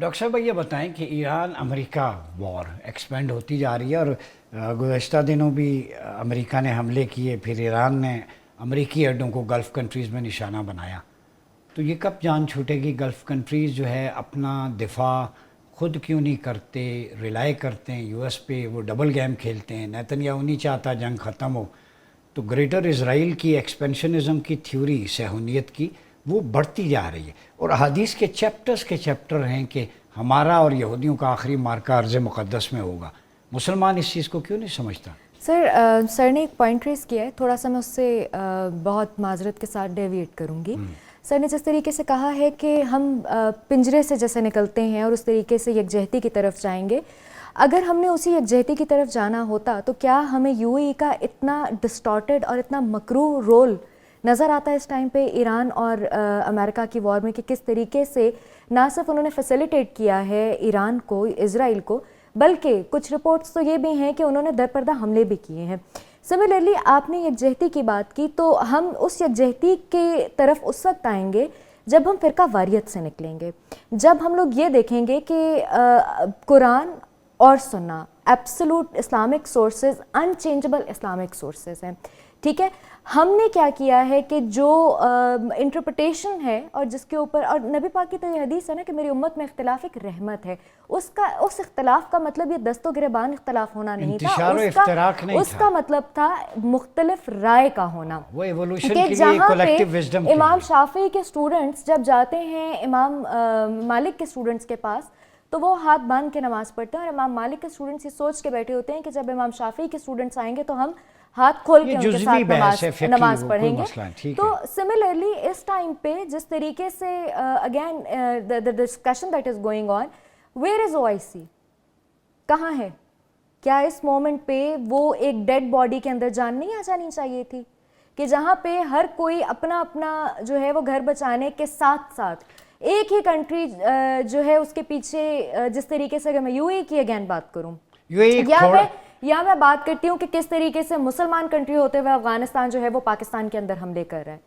Doctor صاحب یہ بتائیں کہ ایران امریکہ وار ایکسپینڈ ہوتی جا رہی ہے اور گزشتہ دنوں بھی امریکہ نے حملے کیے، پھر ایران نے امریکی اڈوں کو گلف کنٹریز میں نشانہ بنایا. تو یہ کب جان چھوٹے گی؟ گلف کنٹریز جو ہے اپنا دفاع خود کیوں نہیں کرتے، ریلائی کرتے ہیں یو ایس پہ، وہ ڈبل گیم کھیلتے ہیں. نیتنیاہو نہیں چاہتا جنگ ختم ہو، تو گریٹر اسرائیل کی ایکسپینشنزم کی تھیوری، صہیونیت کی، وہ بڑھتی جا رہی ہے. اور احادیث کے چیپٹر ہیں کہ ہمارا اور یہودیوں کا آخری مارکہ ارض مقدس میں ہوگا. مسلمان اس چیز کو کیوں نہیں سمجھتا؟ سر نے ایک پوائنٹ ریز کیا ہے، تھوڑا سا میں اس سے بہت معذرت کے ساتھ ڈیویٹ کروں گی. سر نے جس طریقے سے کہا ہے کہ ہم پنجرے سے جیسے نکلتے ہیں اور اس طریقے سے یکجہتی کی طرف جائیں گے، اگر ہم نے اسی یکجہتی کی طرف جانا ہوتا تو کیا ہمیں یو اے ای کا اتنا ڈسٹارٹیڈ اور اتنا مکروہ رول نظر آتا ہے اس ٹائم پہ ایران اور امریکہ کی وار میں، کہ کس طریقے سے نہ صرف انہوں نے فیسیلیٹیٹ کیا ہے ایران کو، اسرائیل کو، بلکہ کچھ رپورٹس تو یہ بھی ہیں کہ انہوں نے در پردہ حملے بھی کیے ہیں. سملرلی آپ نے یکجہتی کی بات کی، تو ہم اس یکجہتی کے طرف اس وقت آئیں گے جب ہم فرقہ واریت سے نکلیں گے، جب ہم لوگ یہ دیکھیں گے کہ قرآن اور سنہ absolute Islamic sources, unchangeable Islamic sources ہیں. ٹھیک ہے، ہم نے کیا کیا ہے کہ جو انٹرپریٹیشن ہے اور جس کے اوپر، اور نبی پاک کی تو یہ حدیث ہے نا کہ میری امت میں اختلاف ایک رحمت ہے، اس اختلاف کا مطلب یہ دست و گریبان اختلاف ہونا نہیں تھا، اس کا مطلب تھا مختلف رائے کا ہونا. وہ ایوولوشن کہ کے لیے جہاں کلیکٹیو پہ وزڈم امام شافعی کے اسٹوڈنٹس جب جاتے ہیں امام مالک کے اسٹوڈنٹس کے پاس، تو وہ ہاتھ باندھ کے نماز پڑھتے ہیں، اور امام مالک کے اسٹوڈنٹس یہ سوچ کے بیٹھے ہوتے ہیں کہ جب امام شافعی کے اسٹوڈنٹس آئیں گے تو ہم ہاتھ کھول کے ان کے ساتھ نماز پڑھیں گے. تو سملرلی اس ٹائم پہ جس طریقے سے again the discussion that is going on, where is OIC؟ کہاں ہے؟ کیا اس مومنٹ پہ وہ ایک ڈیڈ باڈی کے اندر جان نہیں آ جانی چاہیے تھی، کہ جہاں پہ ہر کوئی اپنا اپنا جو ہے وہ گھر بچانے کے ساتھ ساتھ ایک ہی کنٹری جو ہے اس کے پیچھے، جس طریقے سے اگر میں یو اے کی اگین بات کروں، یا میں بات کرتی ہوں کہ کس طریقے سے مسلمان کنٹری ہوتے ہوئے افغانستان جو ہے وہ پاکستان کے اندر حملے کر رہا ہے.